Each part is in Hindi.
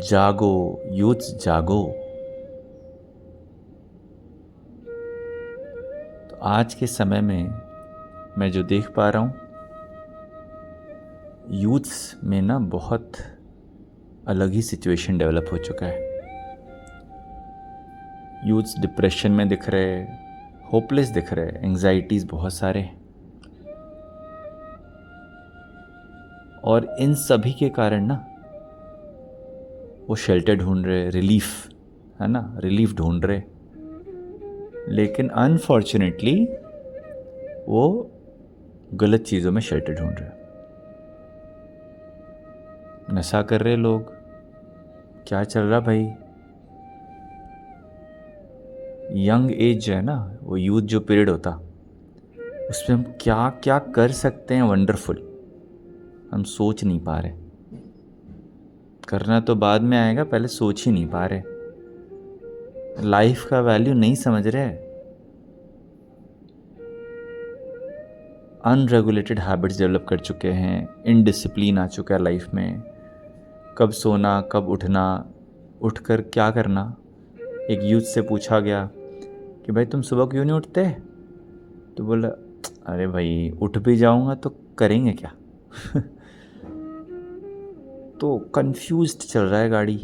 जागो यूथ जागो। तो आज के समय में मैं जो देख पा रहा हूँ, यूथ्स में ना बहुत अलग ही सिचुएशन डेवलप हो चुका है। यूथ्स डिप्रेशन में दिख रहे, होपलेस दिख रहे, एंग्जाइटीज़ बहुत सारे, और इन सभी के कारण ना वो शेल्टर ढूंढ रहे, रिलीफ है ना, रिलीफ ढूंढ रहे। लेकिन अनफॉर्चुनेटली वो गलत चीज़ों में शेल्टर ढूंढ रहे। नशा कर रहे लोग, क्या चल रहा भाई। यंग एज जो है ना, वो यूथ जो पीरियड होता, उसमें हम क्या क्या कर सकते हैं वंडरफुल, हम सोच नहीं पा रहे। करना तो बाद में आएगा, पहले सोच ही नहीं पा रहे। लाइफ का वैल्यू नहीं समझ रहे। अनरेगुलेटेड हैबिट्स डेवलप कर चुके हैं, इनडिसिप्लिन आ चुका है लाइफ में। कब सोना, कब उठना, उठकर क्या करना। एक यूथ से पूछा गया कि भाई तुम सुबह क्यों नहीं उठते, तो बोला अरे भाई उठ भी जाऊंगा तो करेंगे क्या। तो कंफ्यूज्ड चल रहा है गाड़ी।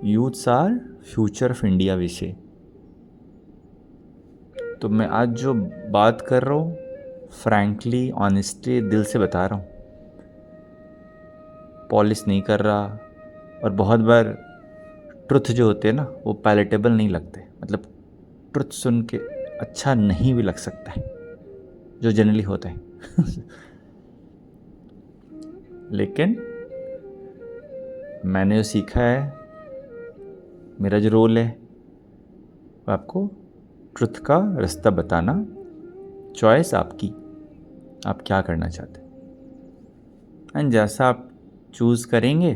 Youths are future of India विषय। तो मैं आज जो बात कर रहा हूँ, फ्रैंकली ऑनेस्टली दिल से बता रहा हूँ। पॉलिश नहीं कर रहा, और बहुत बार ट्रुथ जो होते हैं ना वो पैलेटेबल नहीं लगते, मतलब ट्रुथ सुन के अच्छा नहीं भी लग सकता है, जो जनरली होता है। लेकिन मैंने जो सीखा है, मेरा जो रोल है वो आपको ट्रुथ का रास्ता बताना। चॉइस आपकी, आप क्या करना चाहते हैं, एंड जैसा आप चूज़ करेंगे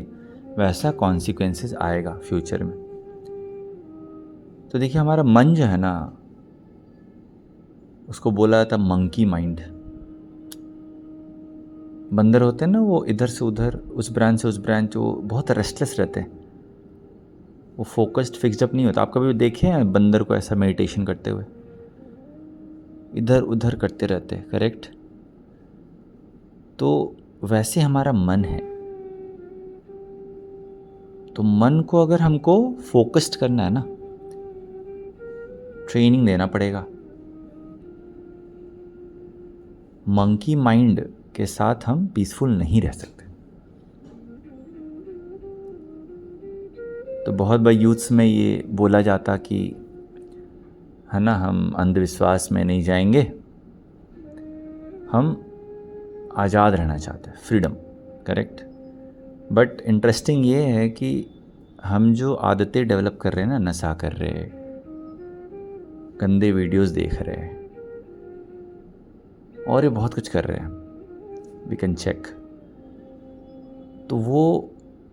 वैसा कॉन्सिक्वेंसेस आएगा फ्यूचर में। तो देखिए हमारा मन जो है ना, उसको बोला जाता मंकी माइंड। बंदर होते हैं ना, वो इधर से उधर, उस ब्रांच से उस ब्रांच, वो बहुत रेस्टलेस रहते हैं, वो फोकस्ड फिक्स्ड अप नहीं होता। आप कभी देखे हैं बंदर को ऐसा मेडिटेशन करते हुए, इधर उधर करते रहते हैं, करेक्ट। तो वैसे हमारा मन है। तो मन को अगर हमको फोकस्ड करना है ना, ट्रेनिंग देना पड़ेगा। मंकी माइंड के साथ हम पीसफुल नहीं रह सकते। तो बहुत बार यूथ्स में ये बोला जाता कि है ना, हम अंधविश्वास में नहीं जाएंगे, हम आज़ाद रहना चाहते हैं, फ्रीडम, करेक्ट। बट इंटरेस्टिंग ये है कि हम जो आदतें डेवलप कर रहे हैं ना, नशा कर रहे हैं, गंदे वीडियोस देख रहे हैं, और ये बहुत कुछ कर रहे हैं, वी कैन चेक, तो वो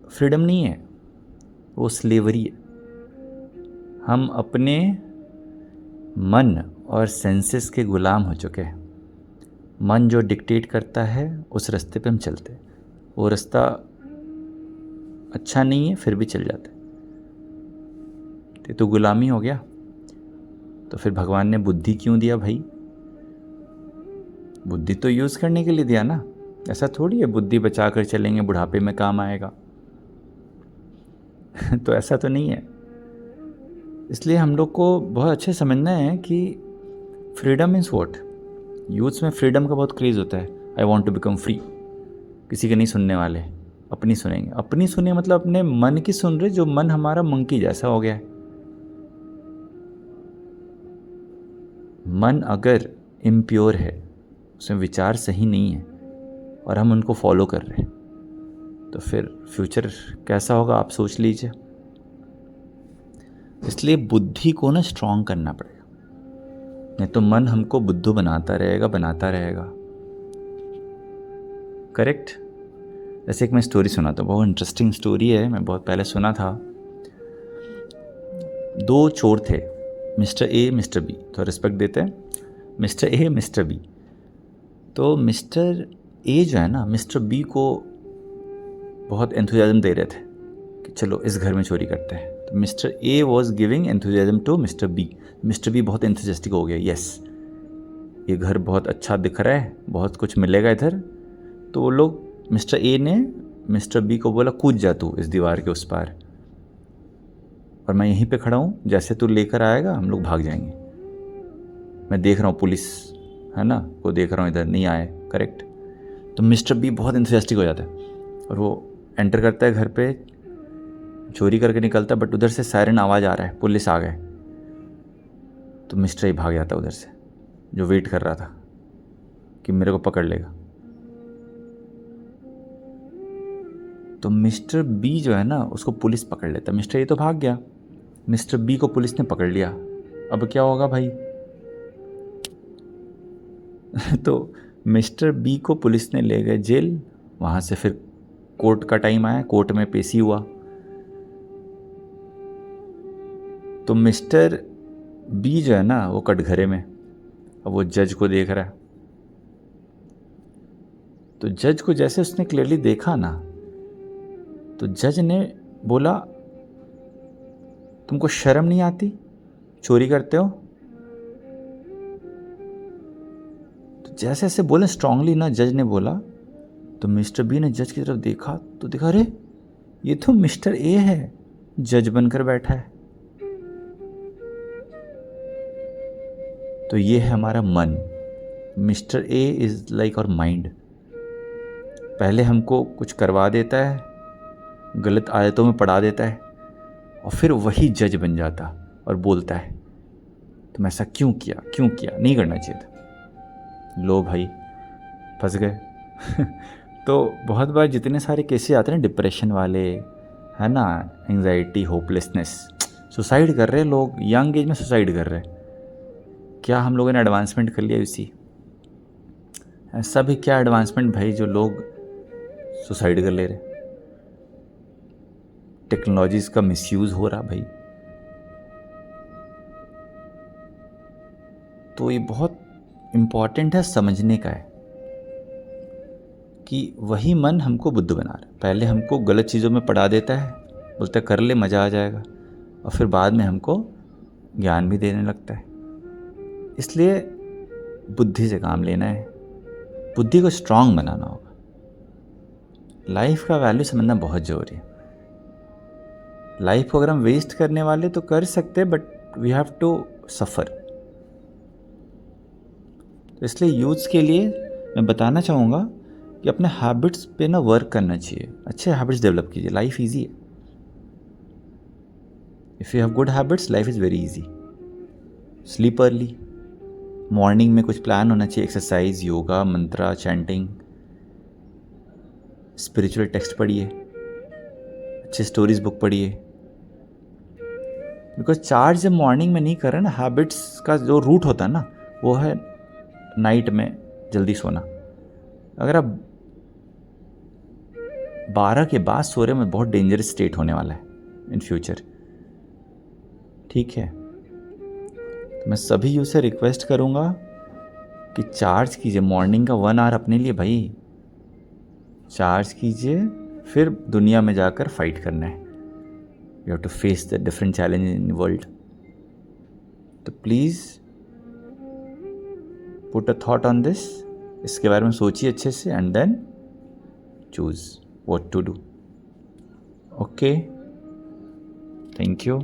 फ्रीडम नहीं है, वो स्लेवरी है। हम अपने मन और सेंसेस के गुलाम हो चुके हैं। मन जो डिक्टेट करता है उस रास्ते पे हम चलते हैं। वो रास्ता अच्छा नहीं है फिर भी चल जाते। तो गुलामी हो गया। तो फिर भगवान ने बुद्धि क्यों दिया भाई? बुद्धि तो यूज़ करने के लिए दिया ना। ऐसा थोड़ी है बुद्धि बचा कर चलेंगे बुढ़ापे में काम आएगा। तो ऐसा तो नहीं है। इसलिए हम लोग को बहुत अच्छे समझना है कि फ्रीडम मीन्स व्हाट। यूथ्स में फ्रीडम का बहुत क्रेज़ होता है। I want to become free. किसी के नहीं सुनने वाले, अपनी सुनेंगे। अपनी सुने मतलब अपने मन की सुन रहे, जो मन हमारा मंकी जैसा हो गया है। मन अगर इम्प्योर है, उसमें विचार सही नहीं है, और हम उनको फॉलो कर रहे हैं, तो फिर फ्यूचर कैसा होगा आप सोच लीजिए। इसलिए बुद्धि को ना स्ट्रांग करना पड़ेगा, नहीं तो मन हमको बुद्धू बनाता रहेगा। करेक्ट। जैसे एक मैं स्टोरी सुना था, बहुत इंटरेस्टिंग स्टोरी है, मैं बहुत पहले सुना था। 2 चोर थे, मिस्टर ए मिस्टर बी। तो रिस्पेक्ट देते हैं, मिस्टर ए मिस्टर बी। तो मिस्टर ए जो है ना, मिस्टर बी को बहुत एंथुजियाज्म दे रहे थे कि चलो इस घर में चोरी करते हैं। तो mister A was giving enthusiasm to mister B. Mister B बहुत एंथुजियास्टिक हो गया, यस ये घर बहुत अच्छा दिख रहा है, बहुत कुछ मिलेगा इधर। तो वो लोग, मिस्टर ए ने मिस्टर बी को बोला कूद जा तू इस दीवार के उस पार, और मैं यहीं पे खड़ा हूँ, जैसे तू लेकर आएगा हम लोग भाग जाएंगे। मैं देख रहा हूँ पुलिस है ना, वो देख रहा हूँ इधर नहीं आए, करेक्ट। तो मिस्टर बी बहुत इंथुसियास्टिक हो जाता है और वो एंटर करता है घर पे, चोरी करके निकलता है, बट उधर से सायरन आवाज़ आ रहा है, पुलिस आ गए। तो मिस्टर ए भाग जाता है उधर से, जो वेट कर रहा था कि मेरे को पकड़ लेगा। तो मिस्टर बी जो है ना, उसको पुलिस पकड़ लेता है। मिस्टर ए तो भाग गया, मिस्टर बी को पुलिस ने पकड़ लिया। अब क्या होगा भाई? तो मिस्टर बी को पुलिस ने ले गए जेल। वहाँ से फिर कोर्ट का टाइम आया, कोर्ट में पेशी हुआ। तो मिस्टर बी जो है ना, वो कटघरे में, अब वो जज को देख रहा है। तो जज को जैसे उसने क्लियरली देखा ना, तो जज ने बोला तुमको शर्म नहीं आती, चोरी करते हो? तो जैसे ऐसे बोले स्ट्रांगली ना, जज ने बोला, तो मिस्टर बी ने जज की तरफ देखा तो देखा, अरे ये तो मिस्टर ए है, जज बनकर बैठा है। तो ये है हमारा मन। Mister A is like our mind. पहले हमको कुछ करवा देता है, गलत आदतों में पड़ा देता है, और फिर वही जज बन जाता और बोलता है तुम ऐसा क्यों किया, क्यों किया, नहीं करना चाहिए था। लो भाई, फंस गए। तो बहुत बार जितने सारे केसेस आते हैं डिप्रेशन वाले, है ना, एंजाइटी, होपलेसनेस, सुसाइड कर रहे लोग, यंग एज में सुसाइड कर रहे। क्या हम लोगों ने एडवांसमेंट कर लिया इसी? ऐसा भी क्या एडवांसमेंट भाई जो लोग सुसाइड कर ले रहे? टेक्नोलॉजीज का मिसयूज़ हो रहा भाई। तो ये बहुत इम्पॉर्टेंट है, समझने का है कि वही मन हमको बुद्ध बना रहा है। पहले हमको गलत चीज़ों में पड़ा देता है, बोलता है कर ले मज़ा आ जाएगा, और फिर बाद में हमको ज्ञान भी देने लगता है। इसलिए बुद्धि से काम लेना है, बुद्धि को स्ट्रांग बनाना होगा। लाइफ का वैल्यू समझना बहुत ज़रूरी है। लाइफ को अगर हम वेस्ट करने वाले तो कर सकते हैं, but we have to suffer. तो इसलिए यूथ्स के लिए मैं बताना चाहूँगा कि अपने हैबिट्स पे ना वर्क करना चाहिए, अच्छे हैबिट्स डेवलप कीजिए, लाइफ ईजी है। If you have good habits, life is very easy. Sleep early, morning में कुछ प्लान होना चाहिए, एक्सरसाइज, योगा, मंत्रा, चैंटिंग, स्पिरिचुअल टेक्स्ट पढ़िए, अच्छे स्टोरीज बुक पढ़िए। बिकॉज चार्ज जब मॉर्निंग में नहीं कर रहे ना, हैबिट्स का जो रूट होता है ना, वो है नाइट में जल्दी सोना। अगर आप 12 के बाद सो रहे में, बहुत डेंजरस स्टेट होने वाला है इन फ्यूचर, ठीक है। तो मैं सभी यूथ से रिक्वेस्ट करूँगा कि चार्ज कीजिए, मॉर्निंग का 1 आवर अपने लिए भाई चार्ज कीजिए, फिर दुनिया में जाकर फाइट करना है। You have to face the different challenge in world. तो please put a thought on this, इसके बारे में सोचिए अच्छे से, and then choose what to do. Okay, thank you.